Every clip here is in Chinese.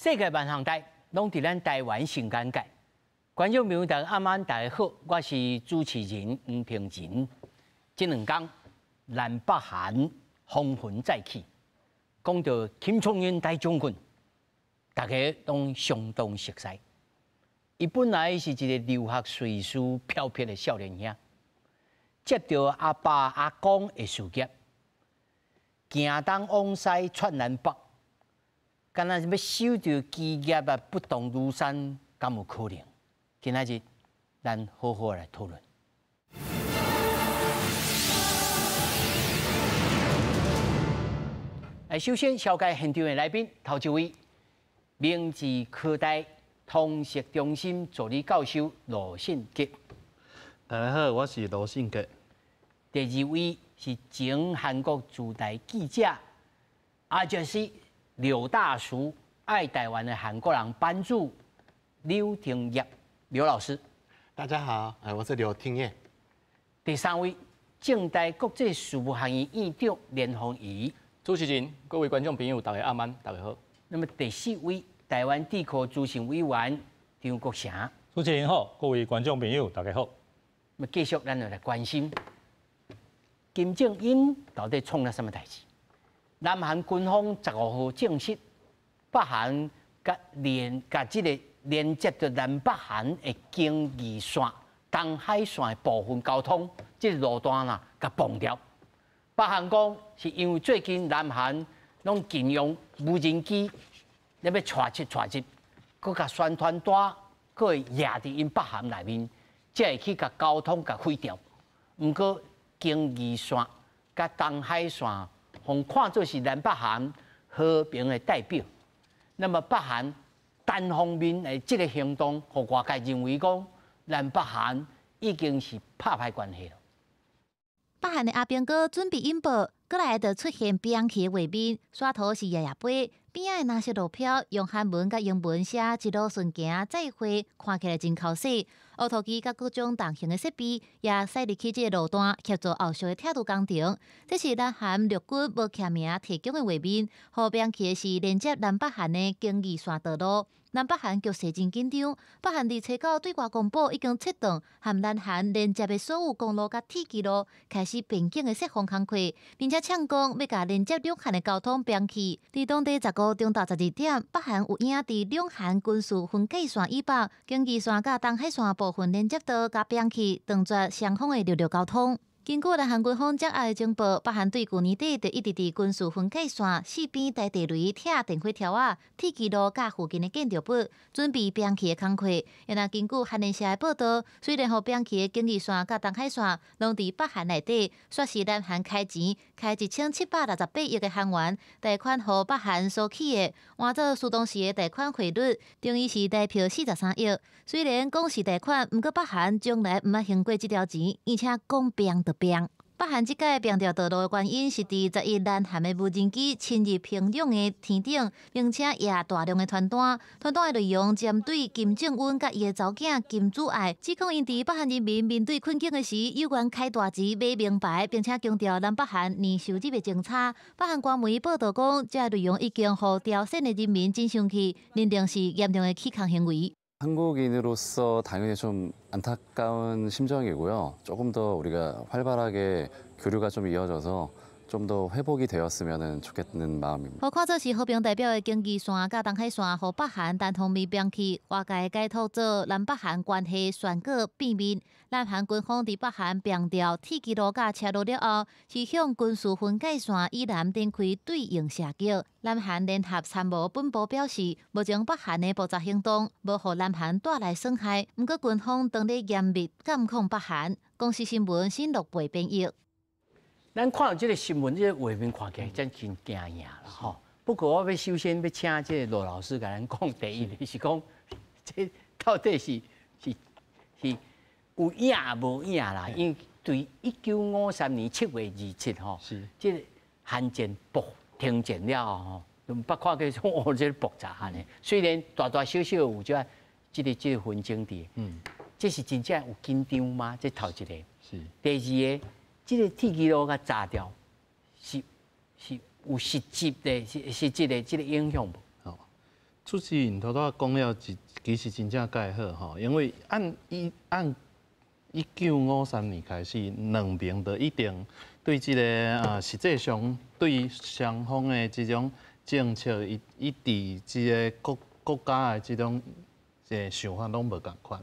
世界万象台拢伫咱台湾新眼界。观众朋友，大家晚安，大家好，我是主持人黄平仁。这2天，南北韩烽烟再起，讲到金正恩大将军，大家拢相当熟悉。伊本来是一个留学随书飘撇的少年兄，接到阿爸阿公的事业，行东往西窜南北，敢若是要守住基业啊，不动如山，敢有可能？今仔日，咱好好来讨论。首先紹介現場的來賓，頭一位，明治科大通識中心助理教授羅信杰。大家好，我是羅信杰。第二位是前韓國駐台記者阿杰西柳大叔，愛台灣的韓國人版主劉廷業。刘老师，大家好，我是刘廷業。第三位，正大国际事務學院院長連宏儀。主持人、各位觀眾朋友，大家晚安，大家好。那麼第四位，台灣地科執行委員張國成。主持人好，各位觀眾朋友，大家好。那麼繼續，咱就來關心金正恩到底創了什麼代志？南韓軍方15號證實，北韓甲這個連接到南北韓的經濟線、東海線的部分交通，這個路段啦，甲崩掉。北韓講是因為最近南韓攏禁用無人機，你要撮切，佮甲宣傳帶，佮會壓佇因北韓內面，才會去甲交通甲毀掉。毋過經濟線甲東海線，互看作是南北韓和平的代表。那麼北韓單方面的這個行動，互外界認為講南北韓已經是拍歹關係了。北韓的阿兵哥準備引爆，過來就出現兵器的畫面，刷圖是爺爺杯，邊仔的藍色路票用韓文甲英文寫一路順行再會，看起來真考試。烏托機甲各種重型的設備也駛入去這個路段，協助後續的鐵路工程。這是南韓陸軍無簽名提供的畫面，後邊去的是連接南北韓的經濟線道路。南北韓局勢真緊張，北韓伫初九對外公布已經切斷和南韓連接的所有公路甲鐵軌路，開始邊境的釋放工作，並且搶講要甲連接兩韓的交通兵器。伫當地15中晝12點，北韓有影佇兩韓軍事分界線以北、經濟線甲東海線部分連接道甲兵器斷絕雙方的陸路交通。根據南韓軍方接下的情報，北韓對去年底就一直佇軍事分界線四邊帶地雷、鐵電火條啊、鐵軌路甲附近的建築物，準備兵器的工作。因為根據韓聯社的報道，雖然兵器的經濟線甲東海線攏佇北韓內底，說是南韓開錢開1768億的韓元貸款予北韓所起的，換做蘇當時的貸款匯率，等於是台票43億。雖然講是貸款，不過北韓將來唔愛還過這條錢，而且講兵就兵。北韓這屆兵掉道路的原因是伫11南韓的無人機侵入平壤的天頂，並且也大量的傳單的內容針對金正恩甲伊的查某囝金主愛，指控因佇北韓人民面對困境的時，有緣開大錢買名牌，並且強調南北韓年收入的政策。北韓官媒報道講，這內容已經互朝鮮的人民真生氣，認定是嚴重的欺抗行為。 한국인으로서 당연히 좀 안타까운 심정이고요. 조금 더 우리가 활발하게 교류가 좀 이어져서 좀 더 회복이 되었으면 좋겠는 마음입니다. 好看做是和平代表的經濟線甲東海線，和北韓單方面兵器，外界解讀做南北韓關係宣告變面。南韓軍方佇北韓強調，鐵軌路甲車路了後，是向軍事分界線以南展開對應射擊。南韓聯合參謀本部表示，目前北韓的爆炸行動無予南韓帶來損害，不過軍方當地嚴密監控北韓。公司新聞新6倍編譯。 咱看到這個新聞，這個畫面看起來真驚訝啦吼。不過我要首先要請這個羅老師甲咱講，第一就是講，這到底是有影無影啦？因為對1953年7月27號，這個韓戰停戰了吼，北看起來哦，這個爆炸安尼。雖然大大小小有這個紛爭佇，這是真正有緊張嗎？這頭一個。是。第二個。 這個鐵軌路甲炸掉，是有實質的這個影響無？哦，主持人头头讲了，其实真正介好吼，因为按1953年开始，两边就一定对这个实际上对双方的这种政策，伊伫这个国家的这种想法拢无共款，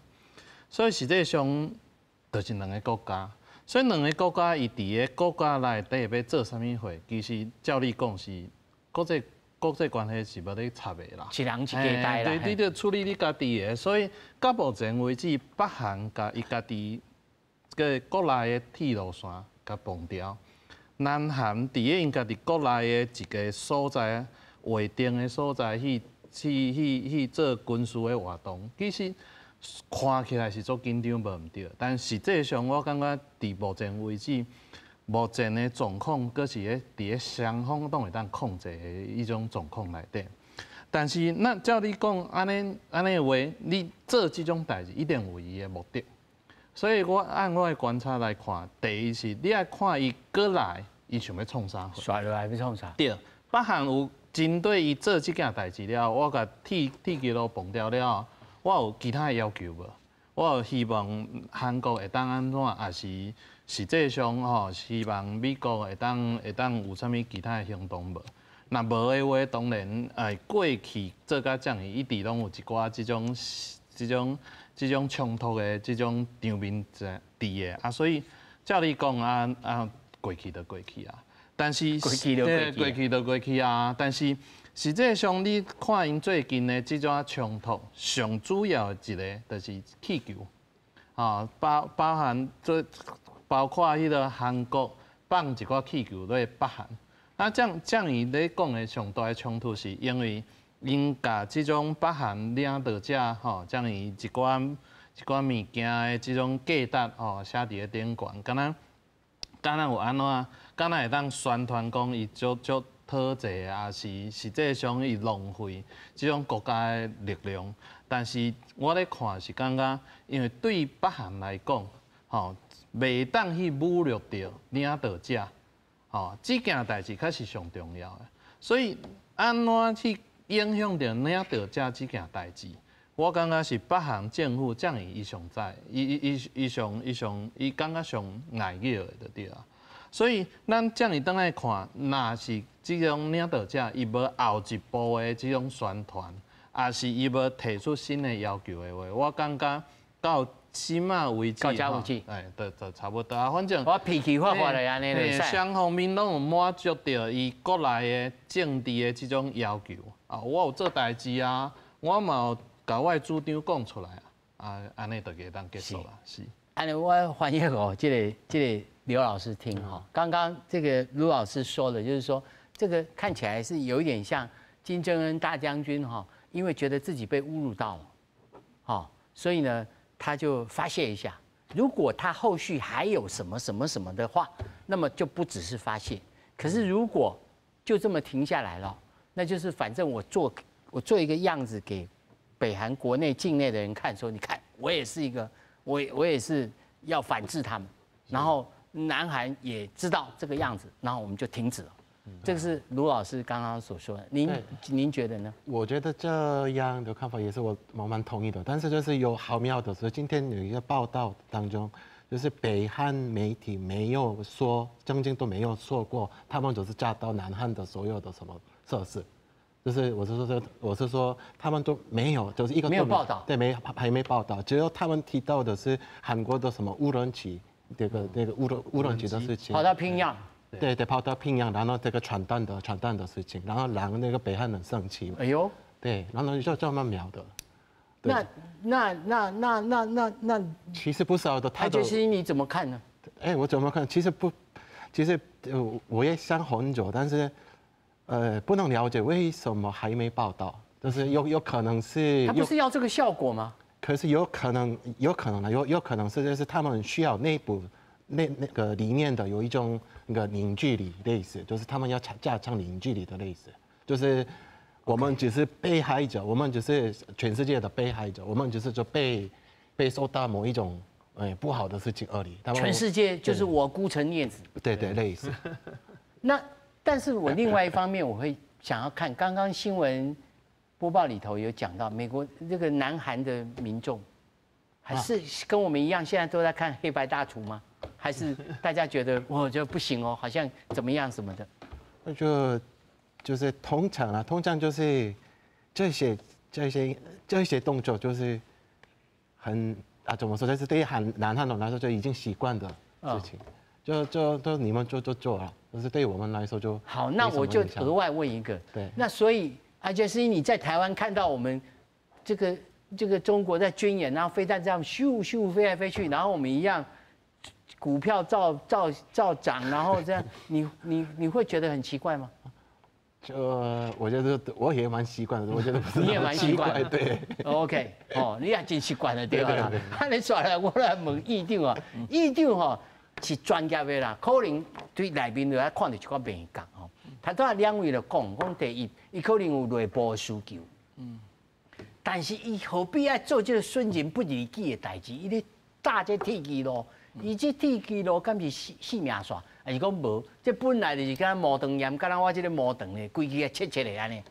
所以实际上就是两个国家。所以两个国家伊伫个国家内底要做啥物货，其实照你讲是国际关系是无咧插的啦。一人一家代啦。对，你得处理你家己的。所以到目前为止，北韩甲伊家己个国内的铁路线甲崩掉，南韩伫个因家己国内的一个所在划定的所在去做军事的活动，其实。看起来是做紧张无毋对，但实际上我感觉伫目前为止，目前的状况阁是伫咧双方都会当控制的一种状况内底。但是，那照你讲安尼的话，你做这种代志一定有伊的目的。所以我按我的观察来看，第一是你爱看伊过来，伊想要创啥？甩落来要创啥？对，北韩有针对伊做这件代志了，我甲铁桥路崩掉了。我有其他的要求无？我有希望韩国会当安怎，也是实际上吼，希望美国会当有啥物其他的行动无？若无的话，当然过去做甲这样，一直拢有一寡这种冲突的这种场面在伫的所以照你讲过去就过去啊。但是过去就过去啊，但是。实际上，你看因最近的这种冲突，上主要的一个就是气球，包括迄个韩国放一寡气球在北韩。那这样伊咧讲的上大的冲突，是因为因甲这种北韩领导者将伊一寡物件的这种价值写伫咧顶悬，敢若有安怎，敢若会当宣传讲伊足。讨债也是实际上伊浪费这种国家的力量，但是我咧看是感觉，因为对北韩来讲，袂当去侮辱到领导者，这件代志才是上重要的。所以安怎去影响到领导者这件代志，我感觉是北韩政府这样伊上在，伊感觉上碍眼的就对啊。所以，咱这样当来看，若是这种领导者伊无后一步的这种宣传，也是伊无提出新的要求的话，我感觉到起码为止，就差不多啊。反正我脾气发来安尼嘞，双方面拢有满足到伊国内的政治的这种要求啊。我有做代志啊，我嘛有甲我的主张讲出来安尼就给当结束了。是。安尼我翻译这个刘老师听哈，刚刚这个卢老师说的，就是说这个看起来是有一点像金正恩大将军哈，因为觉得自己被侮辱到了，所以呢他就发泄一下。如果他后续还有什么的话，那么就不只是发泄。可是如果就这么停下来了，那就是反正我做一个样子给北韩国内境内的人看，说你看我也是一个我也是要反制他们，然后。南韩也知道这个样子，然后我们就停止了。这个是卢老师刚刚所说的，您觉得呢？我觉得这样的看法也是我蛮同意的，但是就是有好妙的是，今天有一个报道当中，就是北韩媒体没有说，曾经都没有说过，他们就是炸到南韩的所有的什么设施，就是我是说他们都没有，就是一个都没有报道，对，还没报道，只有他们提到的是韩国的什么无人机。那个无人机的事情，跑到平壤，对，跑到平壤，然后这个传弹的事情，然后让那个北韩人生气。哎呦，对，然后就这么秒的。那，其实不少的，他就是你怎么看呢？我怎么看？其实我也想很久，但是不能了解为什么还没报道，就是有可能是他不是要这个效果吗？可是有可能是就是他们需要内部那个里面的有一种那个凝聚力类似，就是他们要加强凝聚力的类似，就是我们只是被害者，我们只是全世界的被害者，我们只是就被受到某一种不好的事情而已。全世界就是我孤城孽子。对，类似。那但是我另外一方面我会想要看刚刚新闻播报里头有讲到，美国这个南韩的民众还是跟我们一样，现在都在看黑白大厨吗？还是大家觉得我就不行哦，好像怎么样什么的？就是通常就是这些动作就是很怎么说？就是对于南韩人来说就已经习惯的事情，就你们就做了，但是对于我们来说就好。那我就额外问一个，对，那所以阿杰斯，你在台湾看到我们这个中国在军演，然后飞弹这样咻咻飞来飞去，然后我们一样股票照涨，然后这样，你会觉得很奇怪吗？我觉得我也蛮习惯的，我觉得不是你也蛮习惯的，对。OK， 你也真习惯了对吧？你说来我来问议长啊，议长是专业的啦，可能对内面就要看到一个美感哦。他都两位就讲第一，伊可能有内部的需求，但是伊何必要做这个损人不利己的代志？伊咧搭这铁基路，伊这铁基路敢是死命线？还是讲无？这本来就是敢毛肠炎，敢我这个毛肠咧，规矩切的安尼。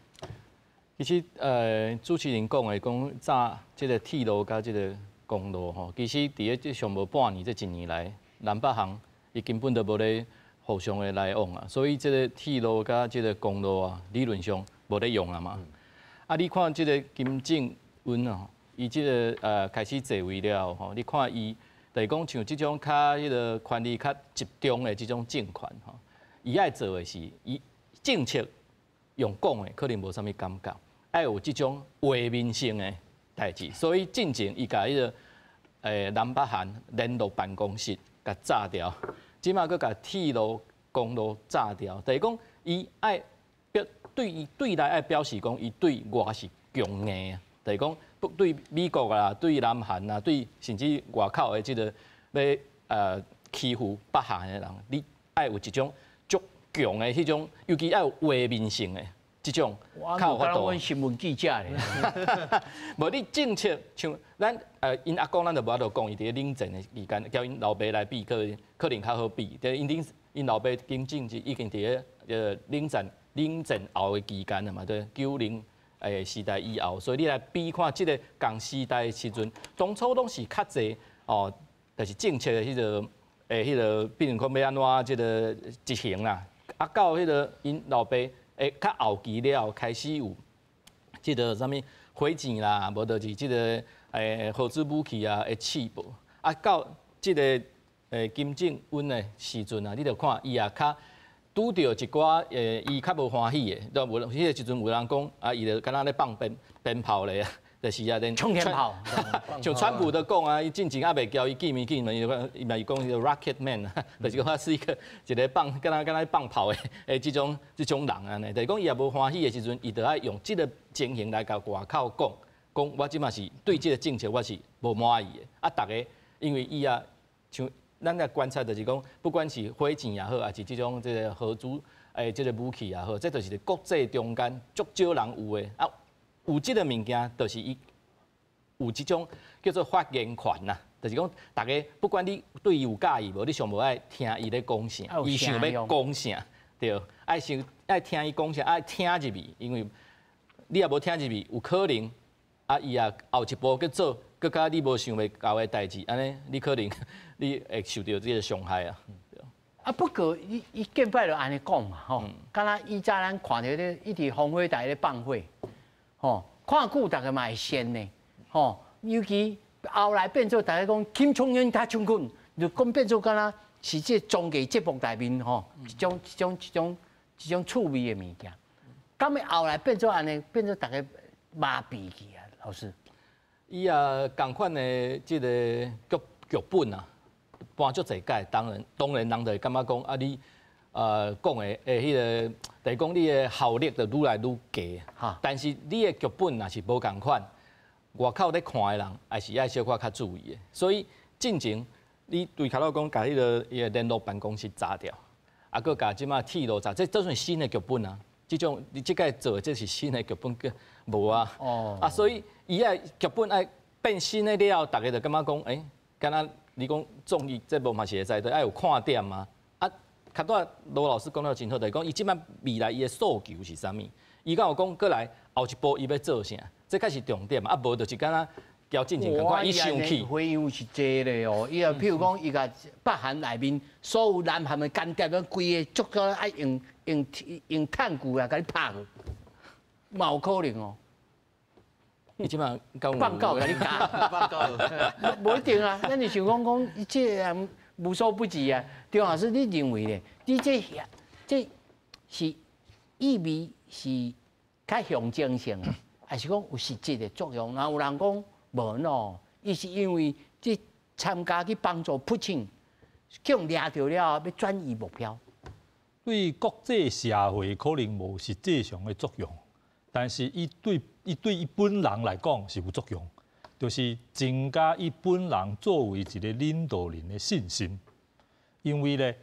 其实主持人讲的讲早这个铁路甲这个公路吼，其实伫这上无半年这一年来，南北行伊根本都无咧互相的来往啊，所以这个铁路甲这个公路啊，理论上无咧用啊嘛。啊，你看这个金正恩啊，伊这个开始坐位了吼，你看伊。就是讲像这种较迄个权力较集中的这种政权吼，伊爱做的是伊政策用讲的可能无啥物感觉，爱有这种画面性的代志，所以进前伊甲迄个南北韩联络办公室甲炸掉，即马佫甲铁路公路炸掉，就是讲伊爱对内爱表示讲伊对外是强硬啊，就是讲。对美国啊，对南韩啊，对甚至外口的这个要欺负北韩的人，你爱有一种足强的迄种，尤其爱有画面性的这种，较有法度。我新闻记者咧，无你政策像咱因阿公咱就无法度讲，伊伫冷战的期间，叫因老爸来比，可能较好比。但因老爸金正是已经伫冷战后的期间了嘛，对90。时代以后，所以你来比看即个共时代的时阵，当初拢是较济哦，就是政策的迄个，比如讲要安怎即个执行啦，啊到迄个因老爸较后期了，开始有即个啥物火箭啦，无就是即个核子武器啊的起步，啊到即个金正恩的时阵啊，你着看伊也较。拄到一寡伊较无欢喜的，都无迄个时阵有人讲啊，伊就敢若咧放鞭炮咧，就是啊，冲天炮，像川普都讲啊，伊进前也袂交伊见面，伊嘛讲伊个 Rocket Man 啊，就是讲他是一个放敢若放炮的这种人啊，就是讲伊也无欢喜的时阵，伊就爱用这个情形来甲外口讲我即嘛是对这个政策我是无满意的，啊，大家因为伊啊像。咱来观察就是讲，不管是火箭也好，还是这种这个核子这个武器也好，这就是国际中间足少人有的啊。有这个物件，就是伊有这种叫做发言权呐，就是讲大家不管你对伊有介意无，你上无爱听伊咧讲啥，伊想要讲啥，对，爱听伊讲啥，爱听入去，因为你也无听入去，有可能啊，伊也后一步去做。佮加你无想要搞的代志，安尼你可能你会受到这个伤害啊。啊，不过伊见摆就安尼讲嘛，吼，敢若以前咱看到咧一直烽火台咧放火，吼，看久大家嘛会仙呢，吼，尤其后来变做大家讲金冲恩他冲困，就讲变做敢若是这综艺节目内面吼，一种趣味的物件。咁咪后来变做安尼，变做大家麻痹去啊，老师。伊啊，共款的即个剧本啊，搬足侪届，当然人就会感觉讲啊，你讲的迄个，就是讲你的效率就愈来愈低。哈，但是你的剧本若是无共款，外口咧看的人还是爱小可较注意的。所以进前你对头路讲，甲迄个联络办公室炸掉，啊，佮甲即马铁路炸，这算新的剧本啊。这种你即个做的这是新的剧本个无啊？哦，啊，所以伊爱剧本爱变新的了，大家就感觉讲，敢若你讲综艺节目嘛是会使，都爱有看点嘛。啊，较多罗老师讲到真好，就是讲伊即摆未来伊的诉求是啥物？伊敢有讲过来后一步伊要做啥，这才是重点嘛。啊，无就是敢若交进前赶快伊生气。会有是这咧哦，伊啊，譬如讲，伊甲北韩内面所有南韩的间谍，咱规个足够爱用炭具啊，甲你拍去，嘛有可能哦。伊即马放狗甲你加，放狗，无一定啊。咱就想讲，伊这人无所不至啊。张老师，你认为咧？你这是意味是较象征性的，还是讲有实质的作用？然后有人讲无喏，伊是因为这参加去帮助普京，叫掠到了要转移目标。对国际社会可能无实际上的作用，但是伊对伊本人来讲是有作用，就是增加伊本人作为一个领导人的信心。因为咧，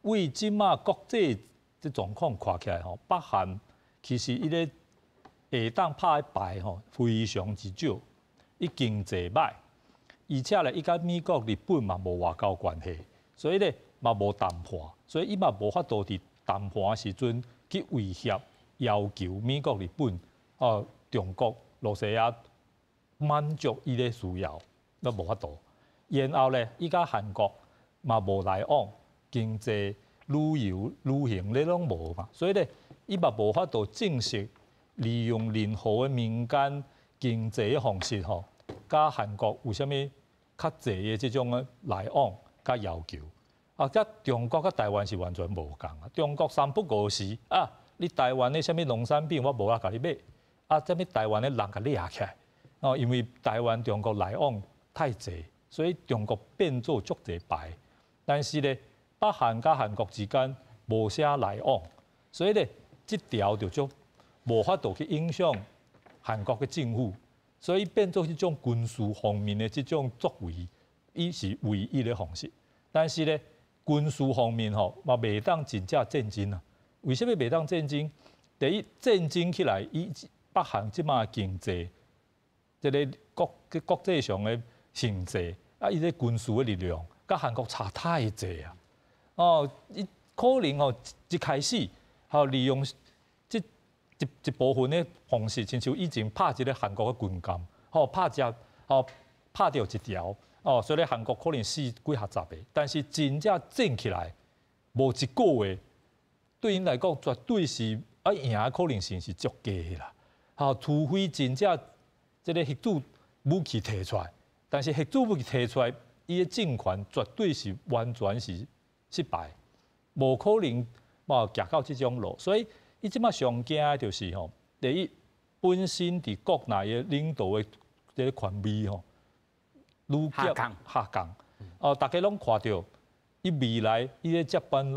为即马国际这状况看起来吼，北韩其实伊咧下当拍的牌吼非常之少，伊经济歹，而且咧伊甲美国、日本嘛无外交关系，所以咧嘛无谈判，所以伊嘛无法度伫谈判的时阵去威胁、要求美国、日本、中国、罗西亚满足伊的需要，都无法度。然后咧，伊甲韩国嘛无来往，经济、旅游、旅行咧拢无嘛，所以咧，伊嘛无法度正式利用任何的民间经济的方式吼，甲韩国有啥物较济的即种的来往甲要求。甲中国甲台湾是完全无共啊！中国三不五时啊，你台湾的啥物农产品我无法甲你买，啥物台湾的人甲你压起来，因为台湾中国来往太济，所以中国变做足济牌。但是咧，北韩甲韩国之间无啥来往，所以咧，即条就足无法度去影响韩国嘅政府，所以变做一种军事方面的即种作为，伊是唯一的方式。但是咧，军事方面吼，嘛袂当真正战争啊。为什么袂当战争？第一，战争起来，伊北韩即马经济，即个国际上的形势，伊个军事的力量，甲韩国差太济啊！伊可能一开始利用一部分的方式，亲像以前拍一个韩国的军舰，拍掉一条。所以韩国可能死几下十个，但是真正战起来无一个月，对因来讲绝对是赢的可能性是足低啦。除非真正这个核子武器提出来，但是核子武器提出来，伊的政权绝对是完全是失败，无可能行到这种路。所以伊即马上惊的就是第一本身伫国内的领导的这个权威愈下降，大家拢看到，伊未来伊咧接班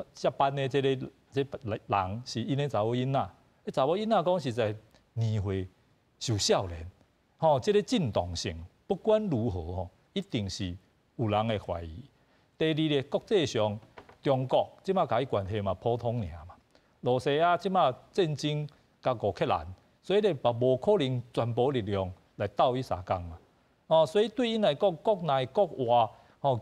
的这人是因的查某囡仔，查某囡仔讲实在年岁受少年，这个震动性不管如何一定是有人会怀疑。第二咧，国际上中国即马甲伊关系嘛普通尔嘛，罗西亚即马战争甲乌克兰，所以咧嘛无可能全部力量来斗伊相共嘛。所以对因来讲，国内国外，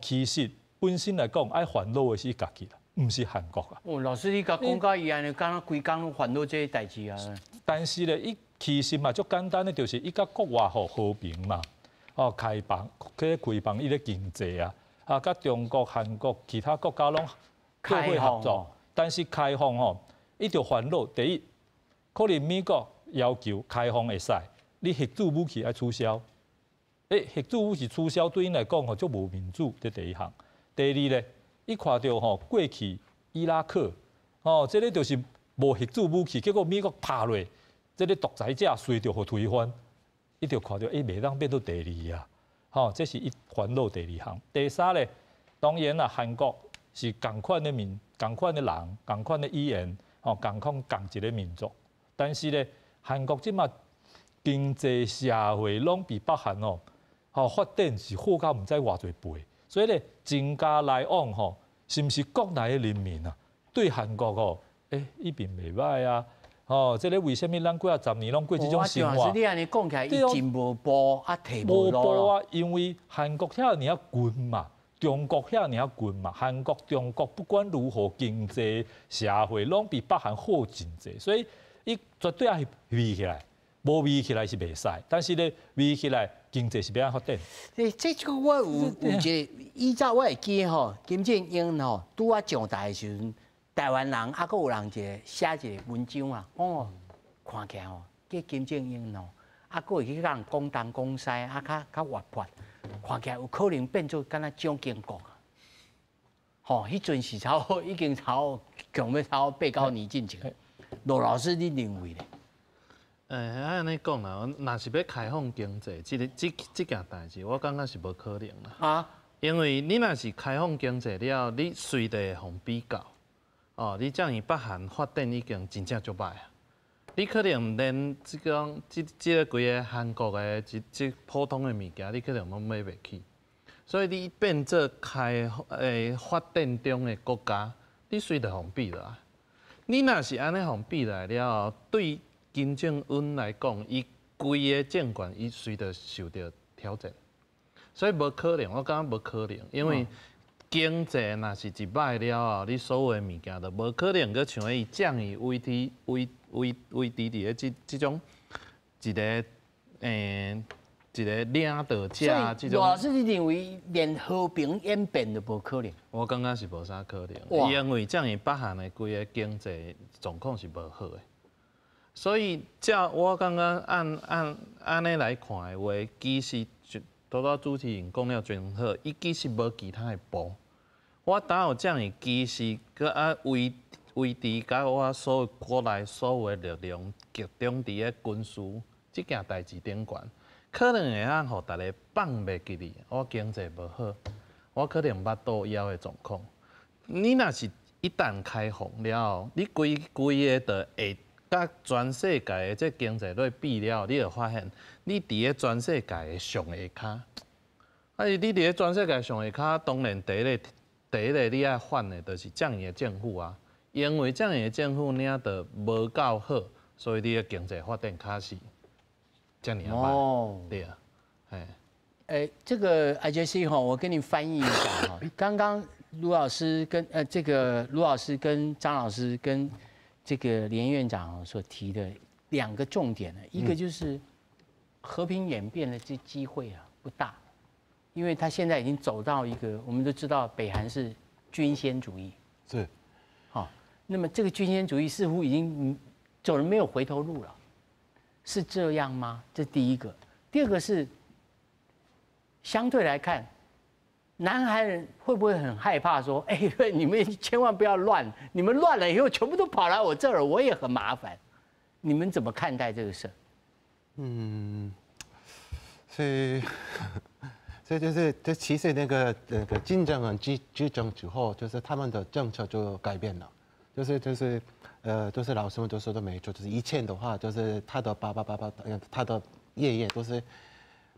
其实本身来讲，爱烦恼的是家己啦，唔是韩国啊。老师，你甲讲到伊安尼，敢若规工拢烦恼这个代志啊？但是咧，伊其实嘛，足简单的，就是伊甲国外和平嘛，开放，去开放伊个经济啊，甲中国、韩国其他国家拢做伙合作。但是开放伊就烦恼，第一，可能美国要求开放会使，你核子武器爱取消。核子武器取消对因来讲足无民主，这第一项。第二咧，伊看到过去伊拉克，这个就是无核子武器，结果美国拍落，这个独裁者随着互推翻，伊就看到袂当变到第二啊，这是伊烦恼第二项。第三咧，当然啦，韩国是共款的共款的人，共款的语言，共一个民族，但是咧，韩国即马经济社会拢比北韩发展是好到唔知偌侪倍，所以咧增加来往是毋是国内的人民啊？对韩国伊并袂歹啊！这个为什么咱几啊10年拢过这种生活？你安尼讲起来，伊真无步提无路啊！因为韩国遐尔近嘛，中国遐尔近嘛，韩国、中国不管如何经济社会拢比北韩好真济，所以伊绝对也是比起来。无围起来是袂使，但是咧围起来经济是要发展。这个我有一个，依照我会记吼，金正英吼拄啊上台的时阵，台湾人还佫有人写一个文章啊，讲哦，看起来吼，这金正英吼，还佫会去甲人讲东讲西，较活泼，看起来有可能变做敢若蒋经国啊。吼，迄阵是已经超强要超8、9年进前。罗老师，你认为咧？安尼讲啦，若是要开放经济，这件代志，我感觉是无可能啦。啊，因为你若是开放经济了，你随地会互比较，哦，你这样北韩发展已经真正足歹啊。你可能连这个规个韩国的这普通的物件，你可能拢买袂起。所以你变做发展中的国家，你随地互比落来。你若是安尼互比来了，对金正恩来讲，伊规个政权伊随着受到挑战，所以无可能，我感觉无可能，因为经济若是一歹了后，你所有的物件都无可能搁像伊降以维持伫个这种一个一个领导者这种。罗老师，你认为连和平演变都无可能？我感觉是无啥可能，因为这样北韩的规个经济状况是无好的。所以，照我感觉按尼来看的话，其实拄到主持人讲了真好，伊其实无其他的步。我打有这样的其实，佮维持甲我所有国内所有的力量集中伫个军事这件代志顶悬，可能会让互大家放袂记哩。我经济无好，我可能捌倒枵的状况。你若是一旦开放了后，你规个就会。甲全世界的这经济来比了，你就发现，你伫个全世界的上下骹，你伫个全世界上下骹，当然第一个你爱反的，就是这样的政府啊，因为这样的政府领导无够好，所以你的经济发展卡是这样哦，对啊，这个 IJC 哈，我跟你翻译一下哈，刚刚卢老师跟卢老师跟张老师跟这个连院长所提的2个重点呢，一个就是和平演变的这机会啊不大，因为他现在已经走到一个我们都知道北韩是军先主义，是，好，那么这个军先主义似乎已经走了没有回头路了，是这样吗？这第一个，第二个是相对来看。南韩人会不会很害怕说：“哎，你们千万不要乱，你们乱了以后全部都跑来我这儿，我也很麻烦。”你们怎么看待这个事？所以就是其实那个金正恩执政之后，就是他们的政策就改变了，就是老师们都说的没错，就是以前的话，就是他的爸爸，他的爷爷都是。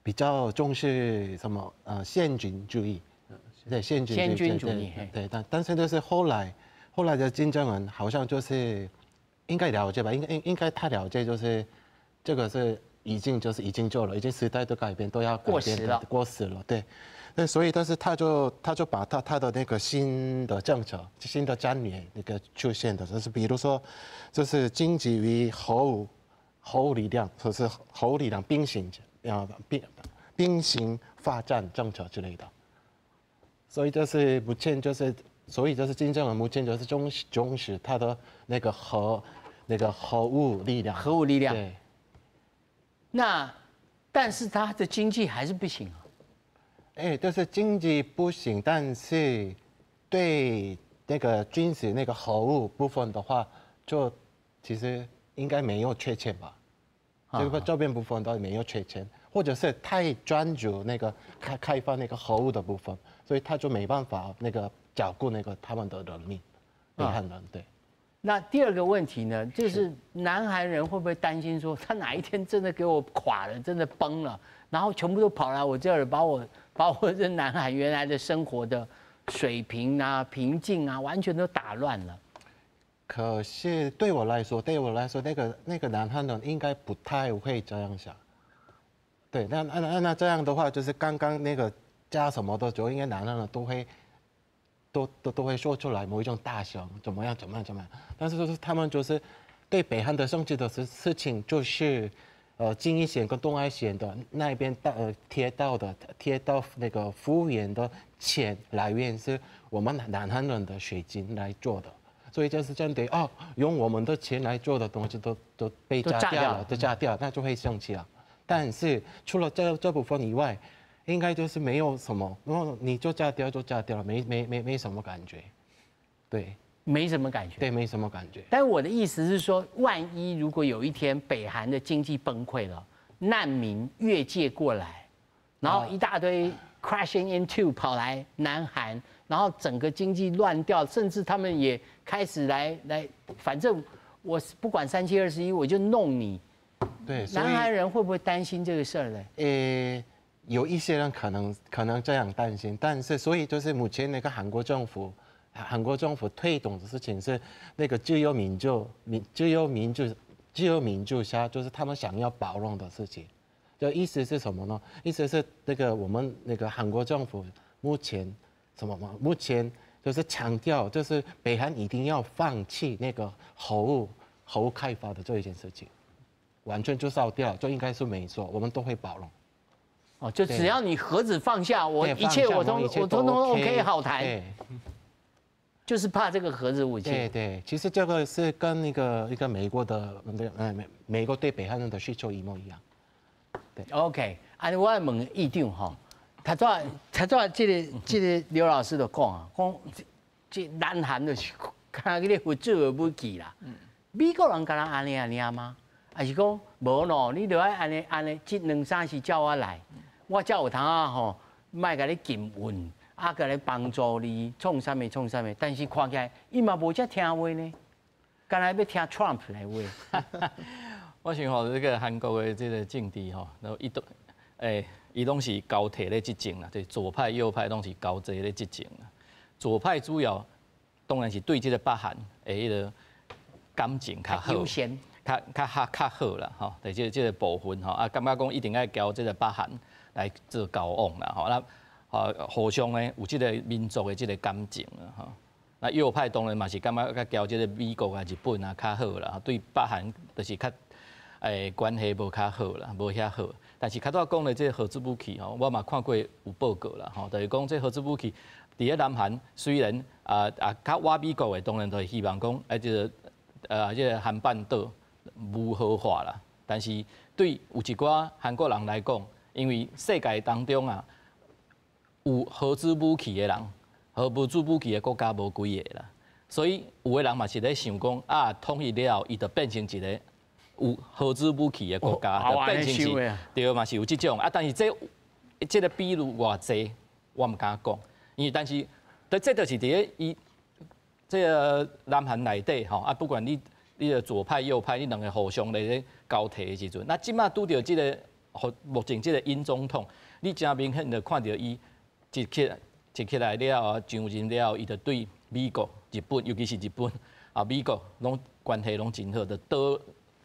比较重视什么现军主义，对现军主义，对，但是就是后来的金正恩好像就是应该了解吧，应该他了解就是这个是已经做了，已经时代的改变都要改变过时了，对，那所以但是他就把他的那个新的政策、新的战略那个出现的，就是比如说就是经济与核力量，或是核力量并行。并行发展政策之类的，所以就是目前就是，所以就是金正恩目前就是重视他的那个核武力量。核武力量。对。那，但是他的经济还是不行啊。就是经济不行，但是对那个军事那个核武部分的话，就其实应该没有缺钱吧。这边部分都没有缺钱，或者是太专注那个开发那个核武的部分，所以他就没办法那个照顾那个他们的人民，北韩人对。那第二个问题呢，就是南韩人会不会担心说，他哪一天真的给我垮了，真的崩了，然后全部都跑来我这儿，把我这南韩原来的生活的水平啊、平静啊，完全都打乱了。可是对我来说，那个南韩人应该不太会这样想。对，那这样的话，就是刚刚那个加什么的时候，应该南韩人都会说出来某一种大声，怎么样。但是就是他们就是对北韩的生气的事情，就是京一线跟东二线的那边贴到那个服务员的钱来源是我们南韩人的税金来做的，所以就是针对用我们的钱来做的东西都被炸掉了，那就会生气了。但是除了这部分以外，应该就是没有什么，然后你就炸掉了，没什么感觉，对。没什么感觉，对，没什么感觉。但我的意思是说，万一如果有一天北韩的经济崩溃了，难民越界过来，然后一大堆 crashing into 跑来南韩，然后整个经济乱掉，甚至他们也开始来，反正我不管3721，我就弄你。对，南韩人会不会担心这个事儿呢？有一些人可能这样担心，但是所以就是目前那个韩国政府推动的事情是那个自由民主下，就是他们想要包容的事情。就意思是什么呢？意思是那个我们那个韩国政府目前就是强调，就是北韩一定要放弃那个核武开发的这一件事情，完全就烧掉，就应该是没错，我们都会包容。哦，就只要你核子放下，我一切我通通 OK 好谈。就是怕这个核子武器。对，其实这个是跟一个美国对北韩人的需求一模一样。对 ，OK， 我来问议长哈，他这个刘老师就讲啊，这南韩就是看嗰啲核子的武器啦。美国人敢若安尼吗？还是讲无咯？你就爱安尼，这2-3时叫我来，我才有通吼，卖甲你禁运。甲你帮助你创啥物，但是看起来伊嘛无遮听话呢，敢若要听 Trump 来话。我想吼，这个韩国的这个政治吼，然后伊拢是交替咧执政啦，就是左派右派拢是交替咧执政啦。左派主要当然是对这个北韩的迄个感情较好，优先，较好啦吼，对这个部分吼，感觉讲一定要交这个北韩来做交往啦吼，互相呢有这个民族的这个感情啦吼。那右派当然嘛是感觉甲交这个美国啊、日本啊较好啦，对北韩就是较关系无较好啦，无遐好。但是较早讲的这核子武器吼，我嘛看过有报告啦吼，就是讲这核子武器伫咧南韩虽然较瓦美国的当然就是希望讲这个韩半岛无核化啦，但是对有一寡韩国人来讲，因为世界当中啊。有核子武器的人，核子武器的国家无几个啦，所以有的人嘛是咧想讲统一了后，伊就变成一个有核子武器的国家，就变成是对嘛是有这种但是这个比率偌济，我唔敢讲，因为但是这就是伫咧伊这个南韩内底吼不管你的左派右派，你两个互相咧交替的时阵，那即马拄到这个目前这个尹总统，你真明显就看到伊。一起来了，上任了，伊就对美国、日本，尤其是日本美国拢关系拢真好，就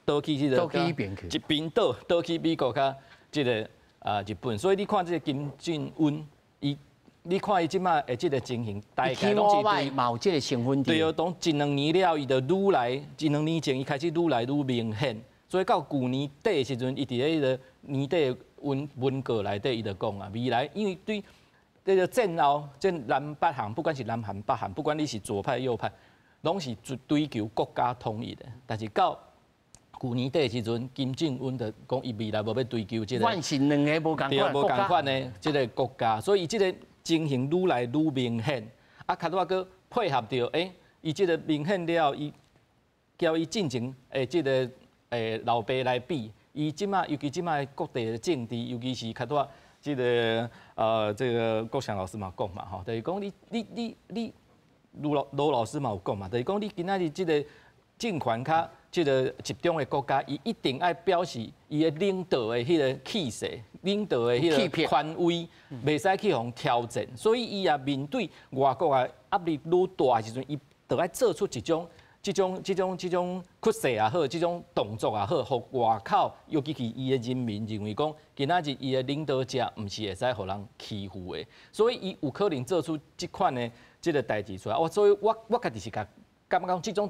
倒去这个一边倒去美国甲这个日本，所以你看这个金正恩，你看伊即马的这个情形，大概拢是对某这个成分对哦，当1-2年了，伊就愈来1-2年前伊开始愈来愈明显，所以到旧年底的时阵，伊伫咧迄个年底文告内底，伊就讲未来因为对。这个战后，这南北韩，不管是南韩、北韩，不管你是左派右派，拢是追求国家统一的。但是到去年底的时阵，金正恩就讲伊未来无要追求这个，万是两个无共款的这个国家，所以这个情形愈来愈明显。较多个配合着，伊这个明显了，伊交伊进前这个老爸来比，伊即马尤其即马各地的政治，尤其是较多。这个国祥老师嘛讲嘛吼，就是讲你罗老师嘛有讲嘛，就是讲你今仔日这个政权较这个集中的国家，伊一定爱表示伊的领导的迄个气势，领导的迄个权威，袂使去互挑战。所以伊也面对外国的压力愈大的时阵，伊就爱做出这种屈势也好，这种动作也好，互外口，尤其是伊的人民认为讲，今仔日伊的领导者毋是会使互人欺负的，所以伊有可能做出这款的这个代志出来。所以我家己是感觉讲，这种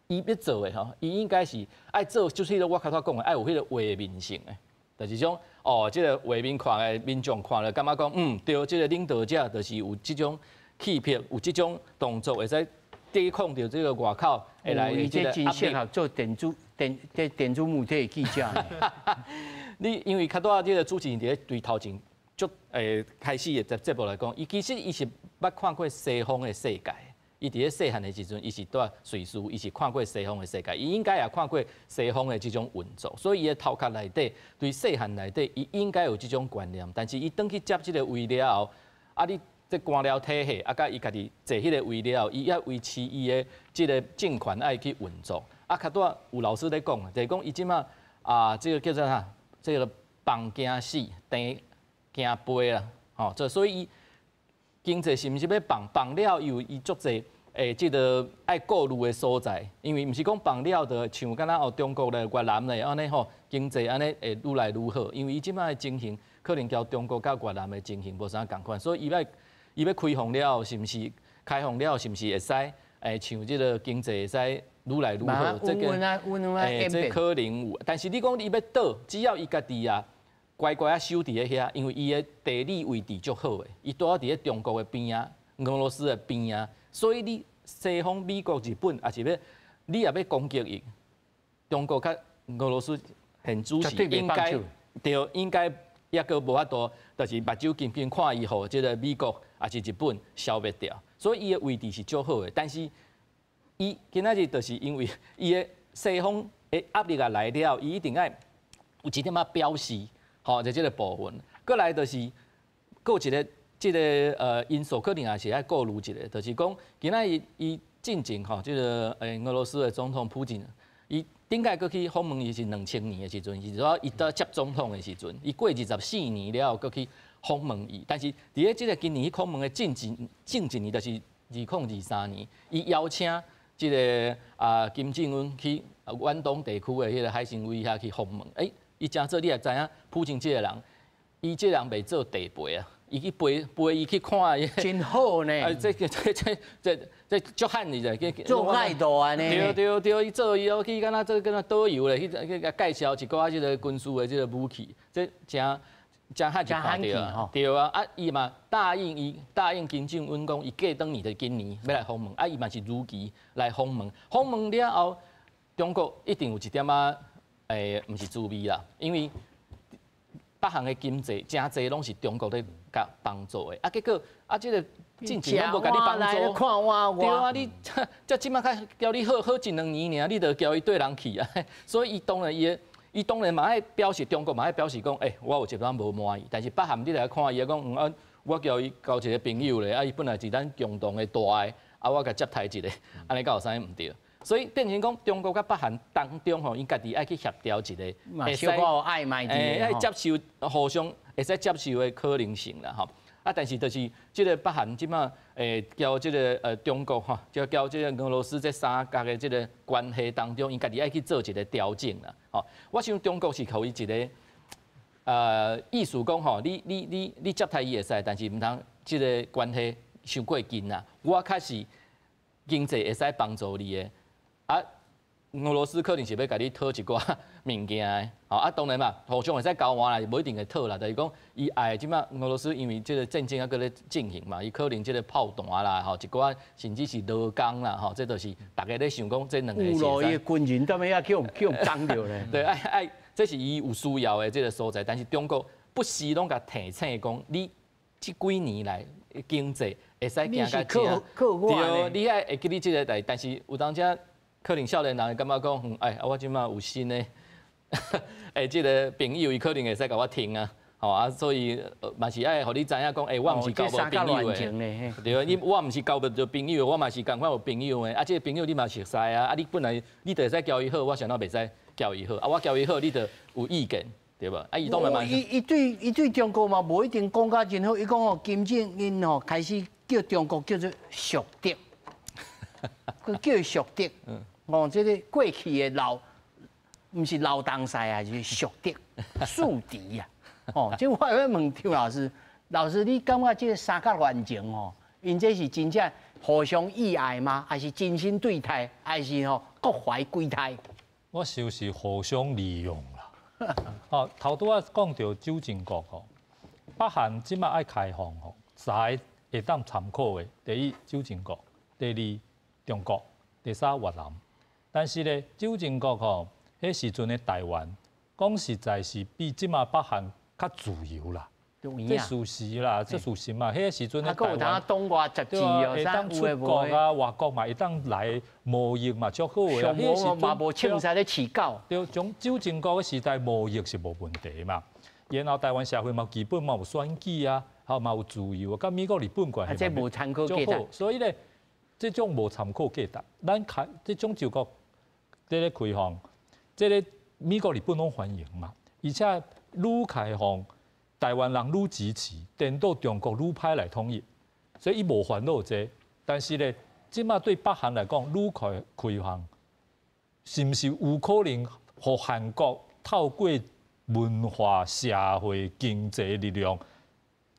伊要做的吼，伊应该是爱做，就是迄个我刚才讲的，爱有迄个画面性的，就是种即个画面看的民众看了，感觉讲对，即个领导者就是有即种气魄，有即种动作，会使抵抗到这个外口会来你这个真适合做电子媒体的记者。你因为较多即个主持人伫对头前足开始的节目来讲，其实伊是捌看过西方的世界。伊伫咧细汉的时阵，伊是在瑞士，伊是看过西方的世界，伊应该也看过西方的这种运作，所以伊的头壳内底对细汉内底，伊应该有这种观念。但是伊转去接这个位了后，你这官僚体系，甲伊家己坐迄个位了后，伊要维持伊的这个政权爱去运作。较多有老师咧讲，就是讲伊即马这个叫做啥？这个放惊死，等惊飞啦，所以伊。经济是毋是要放了有伊足济即个爱顾虑的所在，因为毋是讲放了就像敢若中国咧、越南咧安尼吼，经济安尼会愈来愈好，因为伊即摆的情形可能交中国甲越南的情形无啥共款，所以伊要开放了，是毋是开放了，是毋是会使像即个经济会使愈来愈好？这个这可能有，但是你讲伊要倒，只要伊家己啊。乖乖啊，守伫咧遐，因为伊的地理位置足好诶，伊住伫咧中国的边啊，俄罗斯的边啊，所以你西方、美国、日本也是要，你也要攻击伊，中国甲俄罗斯很主席应该抑个无法度，就是目睭紧紧看伊互即个美国也是日本消灭掉，所以伊的位置是足好诶，但是伊今仔日就是因为伊的西方的压力啊来了，伊一定爱有一点仔表示。就这个部分，过来就是，有一个这个因素，可能也是爱顾虑一个，就是讲，今仔伊进前这个俄罗斯的总统普京，伊顶届过去访问伊是2000年的时阵，是说伊到接总统的时阵，伊过24年了后过去访问伊，但是伫咧这个今年访问的近一年，就是2023年，伊邀请这个金正恩去远东地区的迄个海参崴遐去访问，伊真做你也知影，普京这个人，伊这个人袂做地陪啊，伊去陪伊去看，真好呢。这足罕你的，做爱多啊呢。对，伊做伊去敢若导游咧，去介绍一寡即个军事的即个武器，这真罕就看到。对啊，伊嘛答应金正恩讲，伊过当年就今年要来访问，伊嘛是如期来访问，访问了后，中国一定有一点仔。毋是滋味啦，因为北韩的经济真侪拢是中国咧甲帮助的，结果这个进前拢无甲你帮助，看我对啊，你即即马较交你好1-2年尔，你就交伊对人去啊，所以伊当然嘛爱表示中国嘛爱表示讲，我有一段无满意，但是北韩你来看伊讲，我交伊交一个朋友咧，伊本来是咱共同的大爱，我甲接待一个，安尼有啥毋对？所以变成讲，中国甲北韩当中吼，因家己爱去协调一个，会使暧昧的，爱接受互相会使接受的可能性啦，吼。但是就是即个北韩即马交即个中国吼，就交即个俄罗斯这三角的即个关系当中，因家己爱去做一个调整啦，吼。我想中国是互伊一个意思讲吼，你接待伊会使，但是毋通即个关系伤过近啦。我确实经济会使帮助你的。俄罗斯可能是要甲你讨一寡物件的，当然嘛，互相会使交换啦，无一定会讨啦。就是讲，伊爱即马俄罗斯因为即个战争还搁咧进行嘛，伊可能即个炮弹啦，一寡甚至是罗钢啦，这都是大家咧想讲，这两个是。有咯，伊军人踮咧叫讲着咧。对，这是伊有需要的这个所在，但是中国不时拢甲提醒讲，你这几年来经济会使行甲正，对，你爱会记你这个代，但是有当遮。可能少年人会感觉讲，我即马有新的，即个朋友伊可能会使甲我听啊，所以嘛是爱互你知影讲，我毋是交无朋友的，对，我毋是交无着朋友，我嘛是共款有朋友的，即个朋友你嘛熟悉啊，你本来你就会使交伊好，我想到袂使交伊好，我交伊好，你就有意见，对无？伊当然嘛，伊对中国嘛无一定讲甲真好，伊讲金正恩开始叫中国叫做属敌。佢叫属敌，这个过去的毋是老东西啊，就是属敌、宿敌呀。这我要问张老师，你感觉这个三角恋情因这是真正互相意爱吗？还是真心对待？还是各怀鬼胎。我就是互相利用啦。哦，头拄仔讲到周靖国吼，北韩即马爱开放吼，3个会当参考的，第一周靖国，第二中国，第三越南。但是咧，周靖国吼，迄时阵的台湾，讲实在是比即马北韩较自由啦。这属实啦，这属实嘛。迄个时阵的台湾，东外杂志哦，会当出国啊，外国嘛，会当来贸易嘛，足好个啊。迄个时阵嘛无凊彩咧饲狗。对，从周靖国个时代，贸易是无问题嘛。然后台湾社会嘛，基本嘛有选举啊，嘛有自由啊，甲美国、日本关系这无参考价值。所以咧，这种无参考价值，咱这种就国这个开放，这个美国、日本拢欢迎嘛，而且愈开放。台湾人愈支持，颠倒中国愈歹来统一，所以伊无烦恼这。但是咧，即马对北韩来讲，愈开放，是毋是有可能互韩国透过文化、社会、经济力量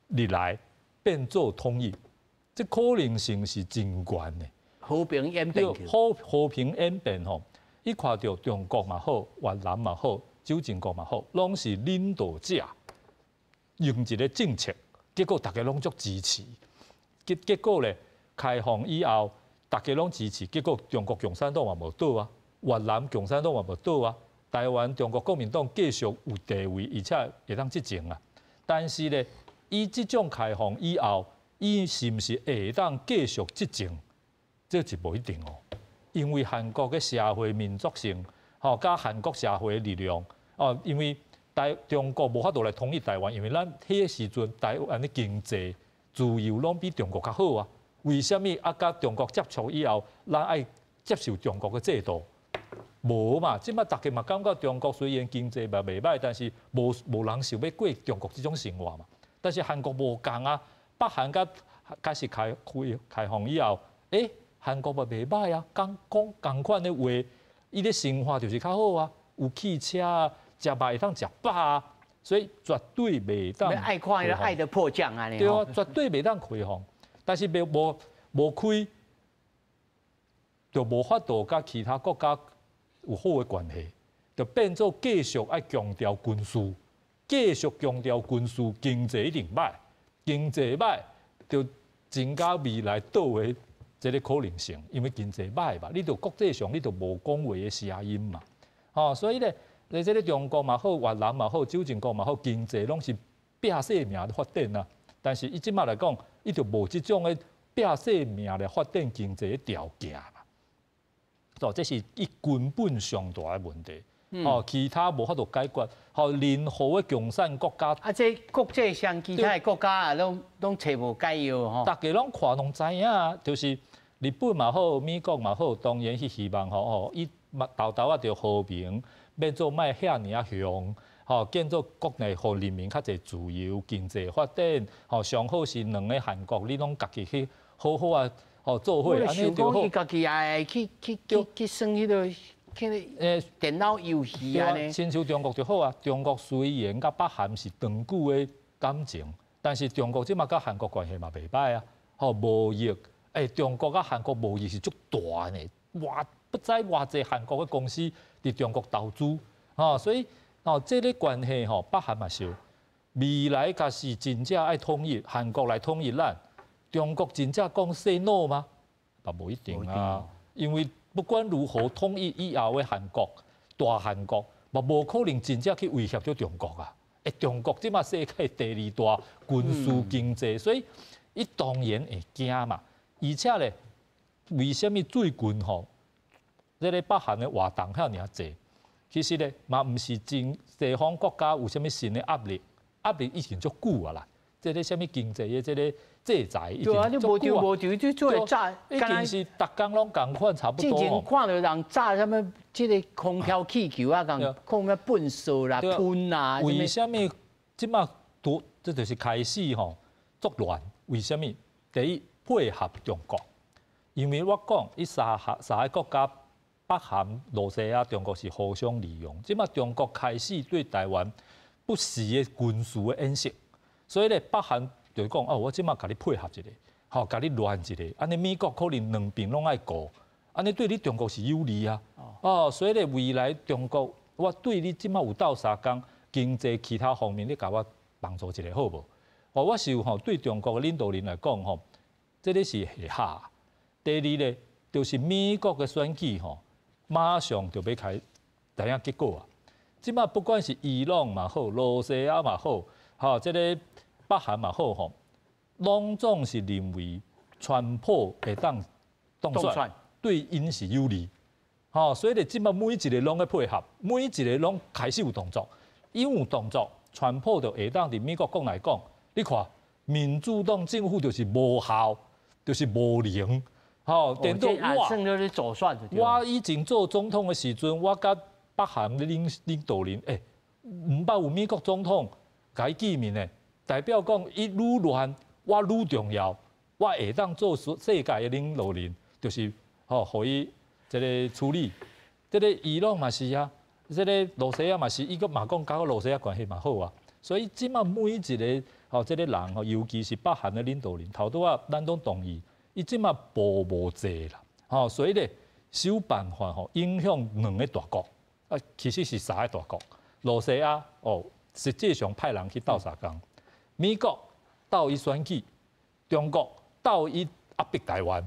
入来变做统一？这可能性是真悬的。和平演变。和平演变吼，伊看到中国嘛好，越南嘛好，周靖国嘛好，拢是领导者。用一个政策，结果大家拢足支持。结果咧，开放以后，大家拢支持，结果中国共产党也无倒啊，越南共产党也无倒啊，台湾中国国民党继续有地位，而且会当执政啊。但是咧，伊即种开放以后，伊是毋是会当继续执政，这是无一定哦。因为韩国嘅社会民族性，加韩国社会力量，因为。中国无法度来统一台湾，因为咱迄个时阵台湾的经济自由拢比中国较好啊。为什么甲中国接触以后，咱爱接受中国的制度？无嘛，即摆大家嘛感觉中国虽然经济嘛袂歹，但是无人想要过中国这种生活嘛。但是韩国无共啊，北韩开始开放以后，韩国嘛袂歹啊，讲同款的话，伊的生活就是较好啊，有汽车啊。食肉会当食饱啊，所以绝对袂当。爱看迄个爱的迫降啊，对啊，绝对袂当开放。但是无开，就无法度甲其他国家有好的关系，就变做继续爱强调军事，继续强调军事，经济一定歹，经济歹就增加未来倒的这个可能性，因为经济歹嘛，你就国际上你就无讲话的声音嘛，所以咧。你这个中国嘛好，越南嘛好，周靖国嘛好，经济拢是拼性命的发展啊。但是伊即马来讲，伊就无即种的拼性命来发展经济的条件嘛。这是伊根本上大的问题。其他无法度解决。任何的共产国家，这国际上其他的国家啊，拢找无解药吼。大家拢看拢知影，就是日本嘛好，美国嘛好，当然是希望伊豆豆就和平。变做卖遐尔啊凶，建造国内互人民较侪自由经济发展，上好是两个韩国，你拢家己去好好啊，做伙安尼就好。伊家己也去算迄个电脑游戏啊呢。亲像中国就好啊，中国虽然甲北韩是长久的感情，但是中国即马甲韩国关系嘛袂歹啊，贸易，中国甲韩国贸易是足大呢，不知偌济韩国嘅公司伫中国投资，所以这个关系北韩嘛是未来假是真正爱统一，韩国来统一咱，中国真正讲 say no 吗？嘛无一定啊，因为不管如何统一以后嘅韩国，大韩国嘛无可能真正去威胁到中国啊！中国即马世界第二大军事经济，所以伊当然会惊嘛，而且咧，为什么最近这个北韩的活动遐尔济，其实咧嘛毋是真西方国家有啥物新的压力，压力已经足久啊啦。这个啥物经济的这个制裁已经足久啊。就做来炸，已经是逐工拢共款差不多。之前看到人炸啥物，这个空调气球啊，讲讲咩粪扫啦、喷啊。为什么即马都这就是开始作乱？为什么？第一配合中国，因为我讲伊三个国家。北韩、罗西亚、中国是互相利用。即马中国开始对台湾不时的军事的演习，所以咧北韩就讲我即马甲你配合一下，甲你乱一下，安尼美国可能两边拢爱顾，安尼对你中国是有利啊。哦，所以咧未来中国，我对你即马有斗相共，经济其他方面你甲我帮助一下好无？哦，我是吼对中国的领导人来讲吼，这个是会下。第二咧，就是美国的选举吼，马上就要开第一结果啊！即马不管是伊朗嘛好，罗西亚嘛好，吼，这个北韩嘛好吼，拢总是认为川普会当当选，对因是有利。吼，所以咧，即马每一个拢在配合，每一个拢开始有动作，因有动作，川普就会当伫美国国内讲，你看民主党政府就是无效，就是无能。吼，等到我以前做总统的时阵，我甲北韩的领导人，唔捌有美国总统甲伊见面的，代表讲伊愈乱，我愈重要，我会当做世界的领导人，就是吼，互伊这个处理。这个伊朗嘛是啊，这个罗西亚嘛是，伊个嘛讲甲罗西亚关系嘛好啊，所以即马每一个吼，这个人吼，尤其是北韩的领导人，头拄啊，咱拢同意。伊即马步无济啦，吼，所以咧想办法吼，影响两个大国，其实是3个大国，罗西亚实际上派人去斗相共，美国斗伊选举，中国斗伊压迫台湾，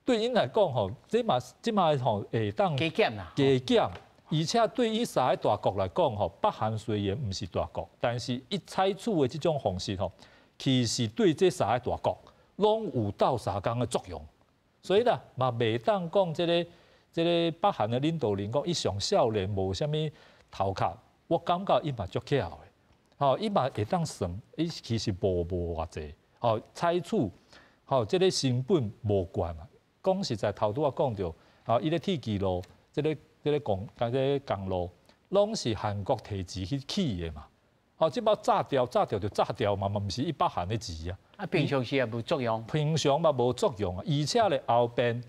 对因来讲吼，即马吼会当加减啦，加减，而且对伊3个大国来讲吼，北韩虽然毋是大国，但是伊采取的即种方式吼，其实对这3个大国。拢有斗相共的作用，所以啦，嘛袂当讲这个北韩的领导人讲伊上少年无啥物头壳，我感觉伊嘛足巧的，吼，伊嘛会当算，伊其实无偌济，吼，采取，吼，这个成本无悬啊。讲实在，头拄我讲着，啊，伊咧铁基路，这个公路，拢是韩国提钱去起的嘛，哦，即摆炸掉就炸掉嘛，毋是伊北韩的钱啊。平常时也无作用，平常嘛无作用啊，而且咧后边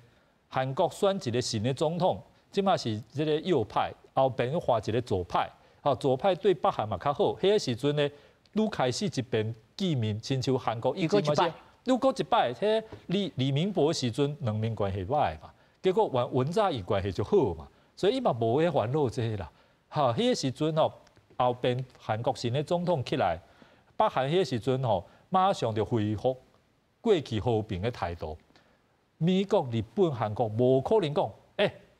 韩国选一个新的总统，即马是这个右派，后边又换一个左派，左派对北韩嘛较好，迄个时阵咧，愈开始一边见面，亲像韩国以前嘛是，愈过一摆，迄李明博时阵两面关系歹嘛，结果文在寅关系就好嘛，所以伊嘛无迄烦恼这啦，迄个时阵后边韩国新的总统起来，北韩迄个时阵马上就恢复过去和平的态度。美国、日本、韩国无可能讲，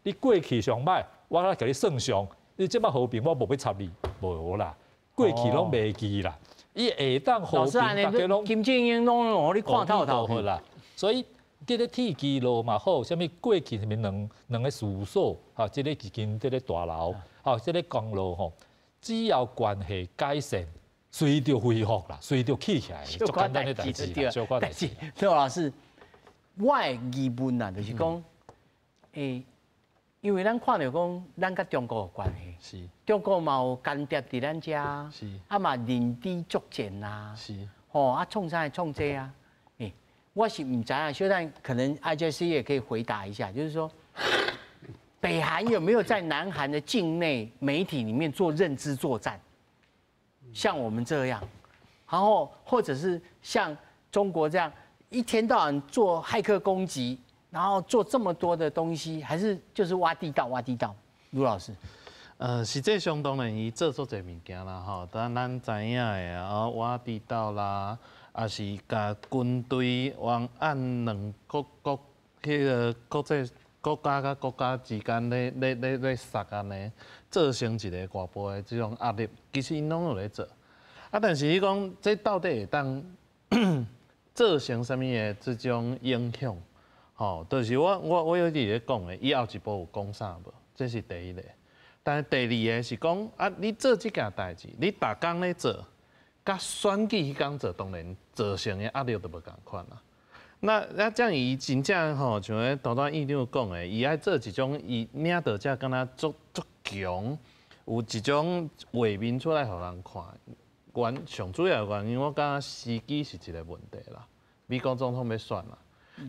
你过去上歹，我来给你算上，你即摆和平我无要插你，无啦，过去拢袂记啦。伊会当和平，大家拢金正恩拢互你看透透啦。所以这个铁基路嘛好，啥物过去什物两个事务所，这个一间这个大楼，这个公路吼，只要关系改善。随着恢复啦，随着起起来，足简单的代志啦，小可代志。刘老师，我的疑问啊，就是讲，因为咱看到讲，咱甲中国有关系，是中国嘛有间谍伫咱遮，是啊嘛认知作战啊，是创啥创这啊？我是唔知啊，小蛋可能 IJC 也可以回答一下，就是说，北韩有没有在南韩的境内媒体里面做认知作战？像我们这样，然后或者是像中国这样一天到晚做骇客攻击，然后做这么多的东西，还是就是挖地道？卢老师，实际上当然伊做足侪物件啦，吼，但咱知影的挖地道啦，也是甲军队往按两迄个国家甲国家之间咧杀安尼，造成一个外部的这种压力，其实因拢有咧做。但是你讲这到底会当造成什么的这种影响？就是我有伫咧讲的，以后一步有讲啥无？这是第一个。但是第二个是讲你做这件代志，你逐工咧做，甲选举迄工做，当然造成的压力就无共款啦。那这样伊真正像咧大段议长讲的，伊爱做一种伊领导者敢若足强，有一种画面出来互人看。上主要的原因，我感觉时机是一个问题啦。美国总统要选啦，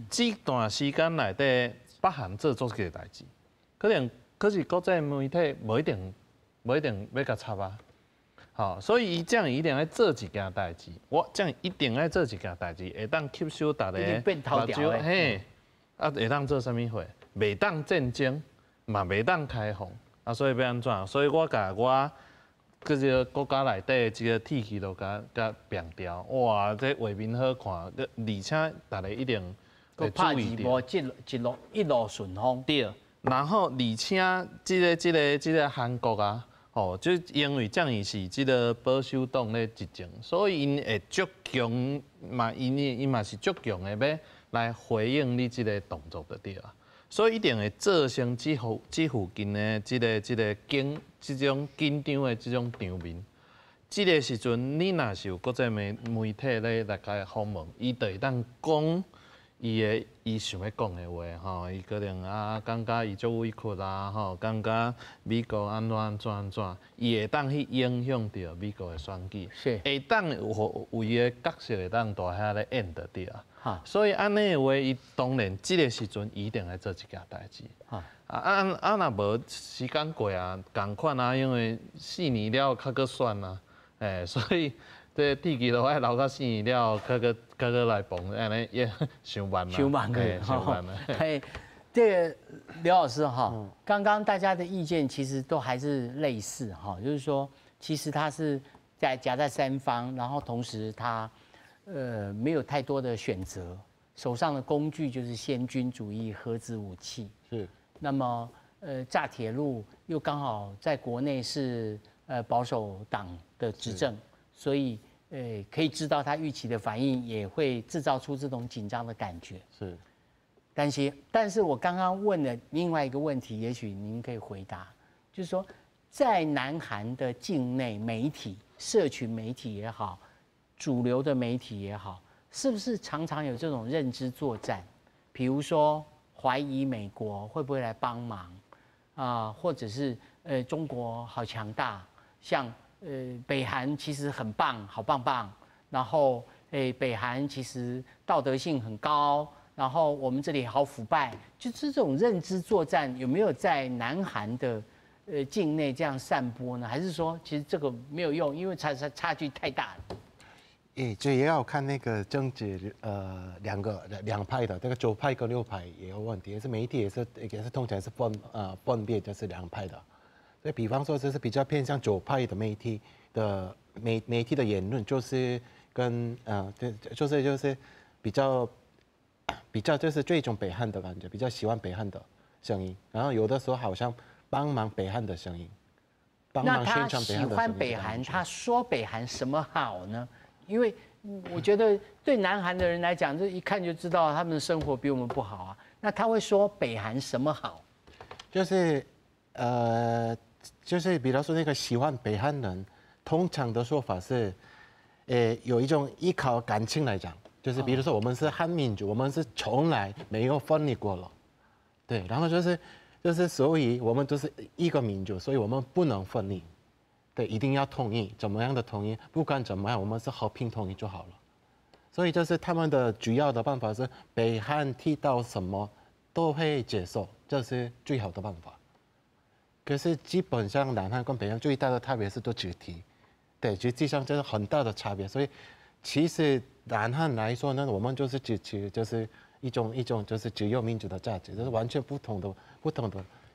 这段时间内底，北韩做足个代志，可是国际媒体无一定要甲插啊。所以伊这样一定要做一件代志，我这样一定要做一件代志，会当吸收大家目睭，会当做啥物货？袂当战争，嘛袂当开放，啊，所以要安怎？所以我甲我这个国家内底这个铁器都甲变掉，哇，这画面好看，而且大家一定会怕注意到。一波一路顺风。对，然后而且这个韩国啊，哦，就因为这样是这个保守党咧执政，所以因会足强嘛，因嘛是足强的要来回应你这个动作就对啊。所以一定会造成这附近的这种紧张的这种场面。这个时阵，你若是有国际媒体咧来甲访问，伊就会当讲伊想要讲的话吼，伊可能感觉伊足委屈啊吼，感觉美国安怎，伊会当去影响到美国的选举，会当有伊的角色会当大遐咧演得到。所以安尼的话，伊当然这个时阵一定来做一件代志。若无时间过啊，共款啊，因为4年了较搁选啊，所以这地基都爱留到4年了，较来碰，安尼也伤慢了。伤慢了，伤慢了。这个刘老师哈，刚刚大家的意见其实都还是类似哈，就是说，其实他是夹在三方，然后同时他。没有太多的选择，手上的工具就是先军主义核子武器。是。那么，炸铁路又刚好在国内是保守党的执政，所以可以知道他预期的反应也会制造出这种紧张的感觉。是。但是我刚刚问了另外一个问题，也许您可以回答，就是说，在南韩的境内媒体、社群媒体也好。主流的媒体也好，是不是常常有这种认知作战？比如说怀疑美国会不会来帮忙啊，或者是中国好强大，像北韩其实很棒，好棒棒，然后北韩其实道德性很高，然后我们这里好腐败，就是这种认知作战有没有在南韩的境内这样散播呢？还是说其实这个没有用，因为差距太大了？这也要看那个政治，两派的，这个左派跟右派也有问题，也是媒体也是通常是分别就是两派的，所以比方说就是比较偏向左派的媒体的言论，就是跟就是比较就是追踪北韩的感觉，比较喜欢北韩的声音，然后有的时候好像帮忙北韩的声音，帮忙宣传北韩的声音。那他喜欢北韩，他说北韩什么好呢？因为我觉得对南韩的人来讲，这一看就知道他们的生活比我们不好啊。那他会说北韩什么好？就是比方说那个喜欢北韩人，通常的说法是，有一种依靠感情来讲，就是比如说我们是汉民族，我们是从来没有分离过了，对，然后就是所以我们都是一个民族，所以我们不能分离。对，一定要统一，怎么样的统一？不管怎么样，我们是和平统一就好了。所以就是他们的主要的办法是，北韩提到什么都会接受，这是最好的办法。可是基本上南韩跟北韩最大的差别是都只提，对，实际上这是很大的差别。所以其实南韩来说呢，我们就是支持就是一种就是自由民主的价值，就是完全不同的。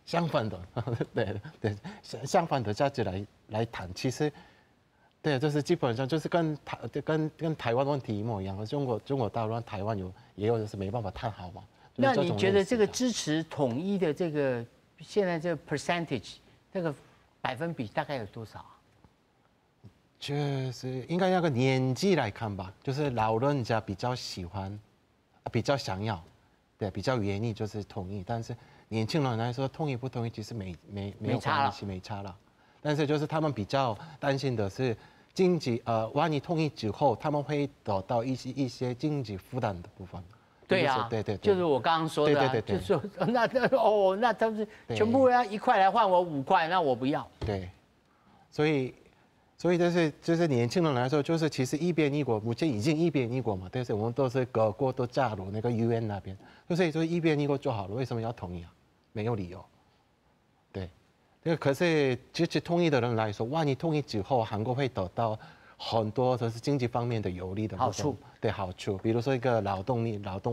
相反的，对，相反的价值来谈，其实，对，就是基本上就是跟台湾问题一模一样，中国大陆、台湾也有就是没办法谈好嘛。那你觉得这个支持统一的这个现在这个 percentage 这个百分比大概有多少啊？就是应该那个年纪来看吧，就是老人家比较喜欢，比较想要，对，比较愿意就是统一，但是。年轻人来说，统一不统一其实没有关系，没差了。但是就是他们比较担心的是经济，万一统一之后，他们会得到一些经济负担的部分。对呀，对，就是我刚刚说的，对，就是说那他们全部要1块来换我5块，那我不要。对，所以就是年轻人来说，就是其实一边一国，目前已经一边一国嘛，但是我们都是各国都加入那个 UN 那边，所以说一边一国就好了，为什么要统一啊？没有理由，对，可是支持统一的人来说，万一统一之后，韩国会得到很多就是经济方面的有利的好处，对好处，比如说一个劳动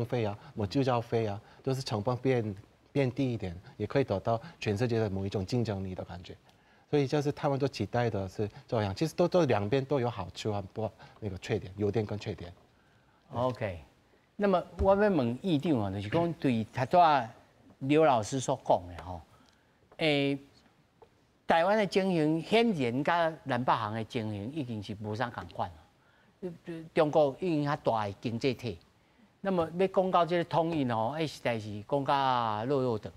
费啊，制造费啊，都是成本变低一点，也可以得到全世界的某一种竞争力的感觉。所以就是他们都期待的是这样，其实都两边都有好处和那个缺点，优点跟缺点。OK， 那么我要问议长啊，就是讲对他昨刘老师所讲的吼，台湾的经营显然甲南北行的经营已经是无啥共款了。中国已经较大的经济体，那么要讲到这个统一吼，实在是讲甲落长。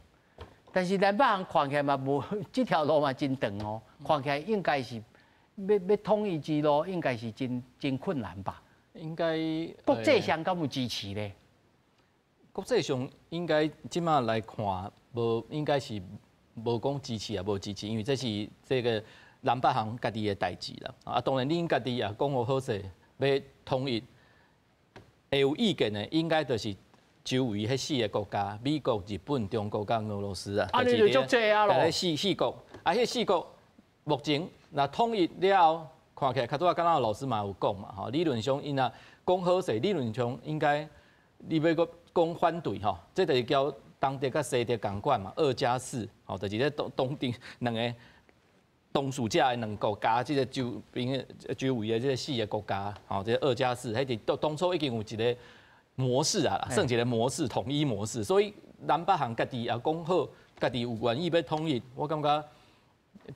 但是南北行看起来嘛无，这条路嘛真长哦，看起来应该是要统一之路，应该是真困难吧？应该国际上敢有支持咧？国际上应该即马来看，无应该是无讲支持也无支持，因为这是这个南北行家己的代志啦。啊，当然恁家己也讲好势要统一，会有意见的应该就是周围迄4个国家：美国、日本、中国甲俄罗斯啊。啊，你就足济啊咯！四国，啊，迄4国目前若统一了后，看起来较早刚刚老师嘛有讲嘛，吼，理论上因若讲好势，理论上应该你要个讲反对吼，这就是叫东德甲西德共管嘛，2+4，吼，就是咧东电两个东暑假的两国家，即个周围的这个4个国家，吼，这2+4，迄伫当初已经有一个模式啊，算一个模式，统一模式，所以南北行家己也讲好，家己有愿意要统一，我感觉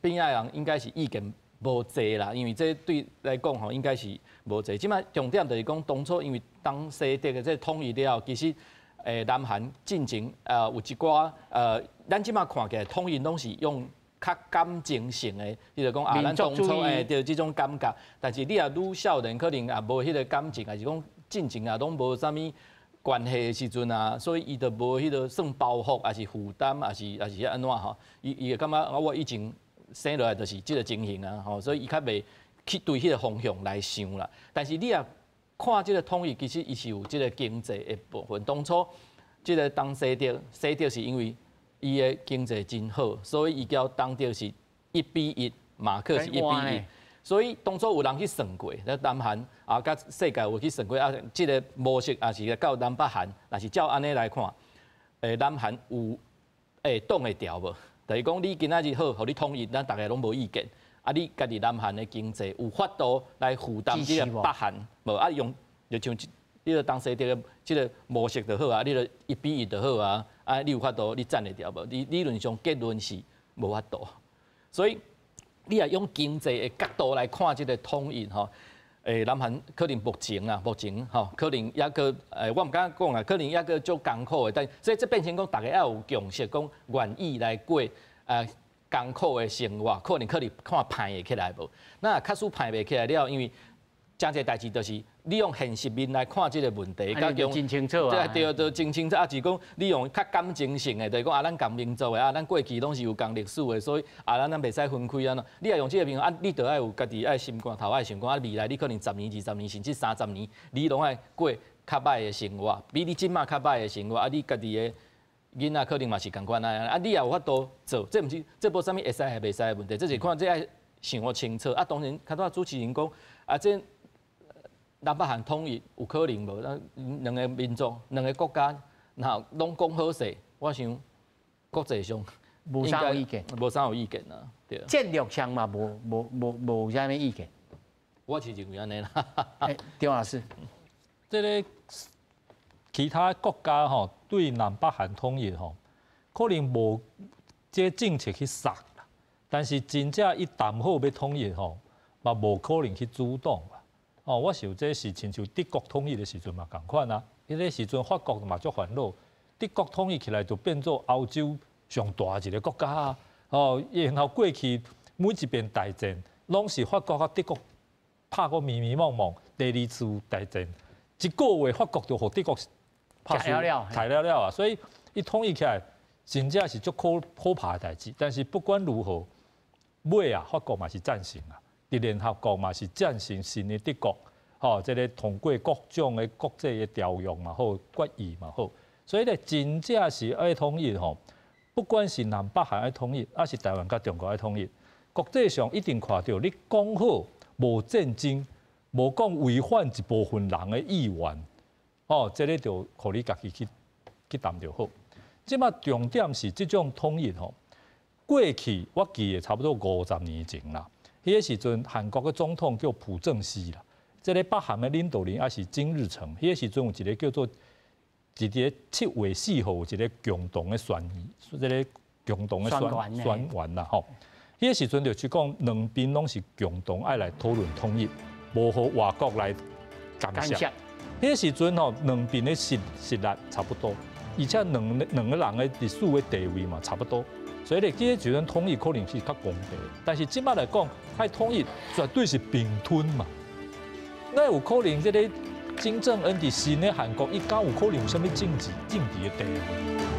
边仔人应该是意见无济啦，因为这对来讲吼，应该是无济。即摆重点就是讲，当初因为东西德的这统一了后，其实南韩进前有一寡咱即摆看起来统一拢是用较感情性的，你就讲啊，咱当初就这种感觉，但是你也愈少年可能也无迄个感情，还是讲进前啊，拢无啥物关系的时阵啊，所以伊就无迄个算包袱，还是负担，还是安怎吼？伊会感觉我以前生落来就是即个情形啊，吼，所以伊较袂去对迄个方向来想啦。但是你也看即个统一，其实伊是有即个经济的部分。当初即个东西德是因为伊的经济真好，所以伊叫东德是1:1，马克是1:1。所以当初有人去算过，咧南韩啊，甲世界有去算过啊，即个模式也是到南北韩，若是照安尼来看，南韩有挡会调无？就是讲你今仔日好，互你统一，咱大家拢无意见。啊，你家己南韩的经济有法度来负担即个北韩，无啊用就像你个东西德个即个模式就好啊，你个1:1就好啊，啊你有法度你占会调无？理论上结论是无法度，所以。你也用经济的角度来看这个统一吼，南韩可能目前吼，可能也个我唔敢讲啦，可能也个足艰苦的，但所以这变成讲大家要有共识，讲愿意来过艰苦的生活，可能看歹会起来无？那假使歹袂起来了，因为真侪代志就是你用现实面来看这个问题，甲用真清楚啊，对，就真清楚啊，是讲你用较感情性的，就是讲啊，咱共民族的啊，咱过去拢是有共历史的，所以啊，咱袂使分开啊。你也用这个评啊，你着爱有家己爱心肝头爱想讲啊，未来你可能10年、20年甚至30年，你拢爱过较歹的生活，比你即马较歹的生活啊，你家己的囡仔可能嘛是共款啊，你也有法度做，这毋是这无啥物会使还袂使的问题，这是看这爱想好清楚啊。当然，较早主持人讲啊，这。南北韩统一有可能无？咱两个民族、两个国家，然后拢讲好势，我想国际上无啥有意见，无啥有意见啊，对。战略上嘛，无啥物意见。我是认为安尼啦。张老师，这个其他国家吼对南北韩统一吼，可能无这政策去杀啦，但是真正一谈好要统一吼，嘛无可能去主动。哦，我想这是亲像德国统一的时阵嘛，共款啊。迄个时阵法国嘛足烦恼，德国统一起来就变做欧洲上大一个国家啊。哦，然后过去每一遍大战，拢是法国甲德国拍个迷迷惘惘。第2次大战，一个月法国就互德国拍输踩了啊。所以伊统一起来，真正是足可怕的代志。但是不管如何，尾啊，法国嘛是战胜啊。联合国嘛是战胜新的德国，吼，这个通过各种的国际的条约嘛好，决议嘛好，所以咧真正是爱统一吼，不管是南北韩爱统一，还是台湾甲中国爱统一，国际上一定看到你讲好无战争，无讲违反一部分人的意愿，哦，这个就互你家己去谈就好。即马重点是这种统一吼。过去我记得差不多50年前啦，迄个时阵韩国嘅总统叫朴正熙啦，即个北韩嘅领导人也是金日成，迄个时阵有一个叫做一个7月4號有一個共同嘅宣言，即個共同嘅宣言啦吼。迄個時陣就是講兩邊攏是共同愛來討論統一，無互外國來干涉。迄個時陣吼，兩邊嘅實力差不多，而且兩個人嘅歷史嘅地位嘛差不多，所以咧，呢個時陣統一可能是較公平。但是即擺來講，喺統一絕對是併吞嘛，那有可能即個。金正恩伫新的韓國，伊敢有可能有啥物政治嘅地位？